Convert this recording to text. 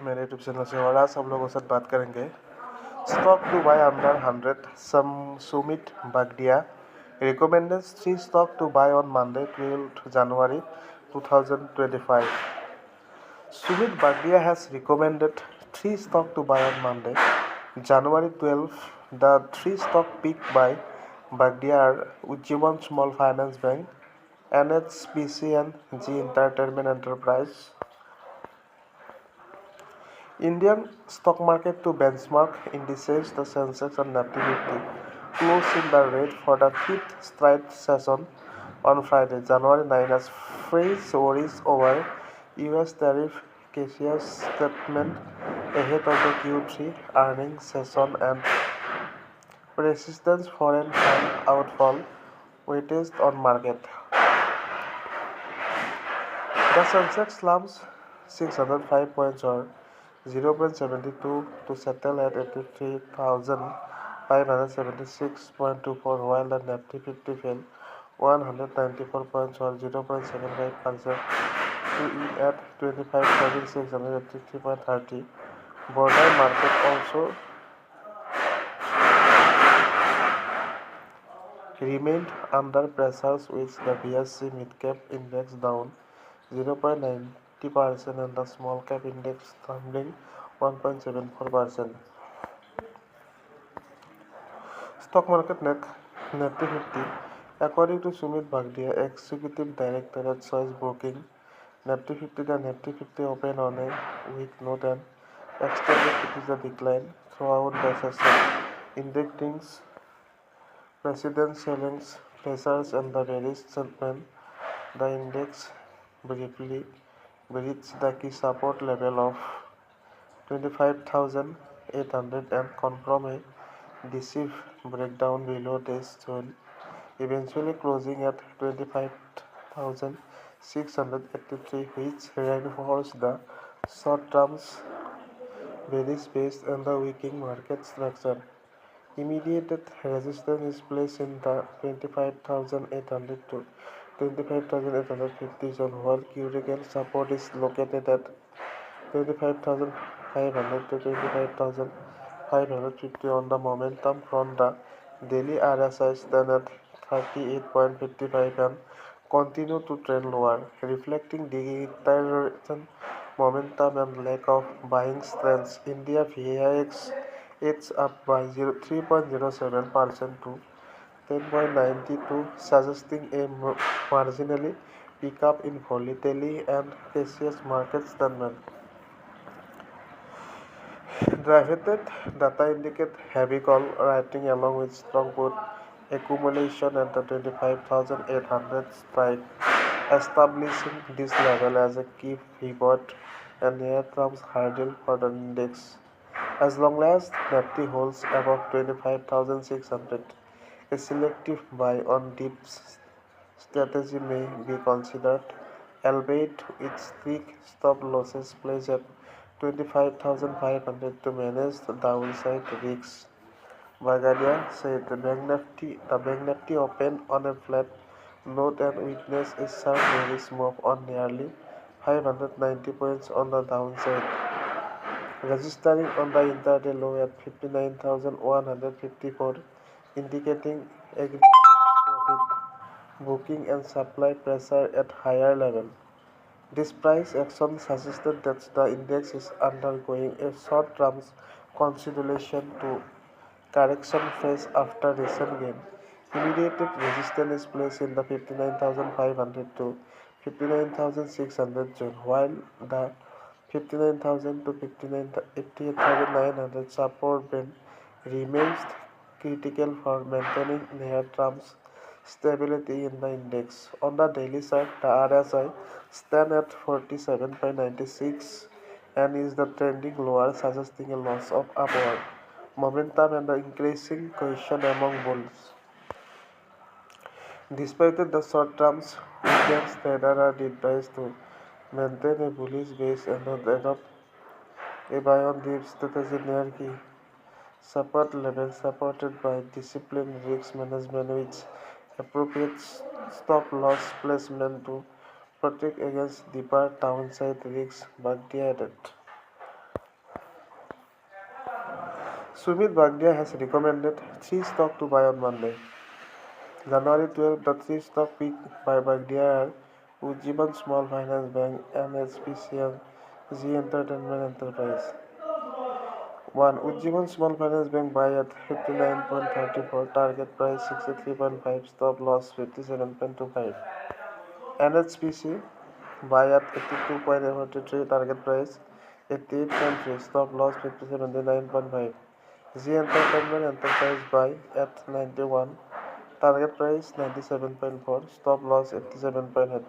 मेरे YouTube channel से और आज हम लोगों के साथ बात करेंगे stock to buy under 100 Sumit Bagdiya recommends 3 stock to buy on Monday 12th January 2025. Sumit Bagadia has recommended 3 stock to buy on Monday January 12th. The 3 stock picked by Bagadia are Ujjivan Small Finance Bank, NHBC and G Entertainment Enterprise. Indian stock market to benchmark indices, the Sensex and Nifty 50 closed in the red for the fifth straight session on Friday, January 9, as fresh worries over US tariff cautious statement ahead of the Q3 earnings session and persistent foreign fund outflow weighted on market. The Sensex slumps 605 points or 0.72 to settle at 83,576.24, while the Nifty 50 fell 194 points or 0.75% to end at 25,683.30. Border market also remained under pressures with the BSC mid-cap index down 0.90% and the small cap index tumbling 1.74%. Stock market Nifty 50. According to Sumeet Bagadia, Executive Director at Choice Broking, Nifty 50, the Nifty 50 opened on a weak note and extended it is a decline throughout the session, indicating precedent selling pressures and the bearish sentiment. The index briefly breached the key support level of 25,800 and confirmed a decisive breakdown below this zone, eventually closing at 25,683, which reinforced the short-term bearish base and the weakening market structure. Immediate resistance is placed in the 25,800 to 25,850 zone, while critical support is located at 25,500 to 25,550 on the momentum front. The daily RSI stand at 38.55 and continue to trend lower, reflecting deterioration momentum and lack of buying strength. India VIX it's up by 3.07% to 10.92, suggesting a marginally pickup in volatility and cautious market sentiment. Driven data indicate heavy call writing along with strong put accumulation at the 25,800 strike, establishing this level as a key pivot and near-term hurdle for the index. As long as Nifty holds above 25,600, a selective buy on dips strategy may be considered, albeit with strict stop losses placed at 25,500 to manage the downside risks. Bagadia said the Bank Nifty opened on a flat note and witnessed a sharp bearish move on nearly 590 points on the downside, registering on the intraday low at 59,154, indicating aggressive profit booking and supply pressure at higher level. This price action suggested that the index is undergoing a short-term consolidation to correction phase after recent gain. Immediate resistance is placed in the 59,500 to 59,600 zone, while the 59,000 to 58,900 support band remains critical for maintaining near-term stability in the index. On the daily chart, the RSI stands at 47.96 and is the trending lower, suggesting a loss of upward momentum and the increasing caution among bulls. Despite the short-term weakness, traders are advised to maintain a bullish base and adopt a buy on dip strategy near key support level, supported by disciplined risk management with appropriate stop loss placement to protect against deeper downside risks. Bagadia added. Sumeet Bagadia has recommended 3 stocks to buy on Monday. January 12, the 3 stock picked by Bagadia are Ujjivan Small Finance Bank, NHPC and Z Entertainment Enterprise. 1. Ujjivan Small Finance Bank buy at 59.34, target price 63.5, stop loss 57.25. NHPC buy at 82.43, target price 88.3, stop loss 79.5. Z Entertainment Enterprise buy at 91, target price 97.4, stop loss 87.8.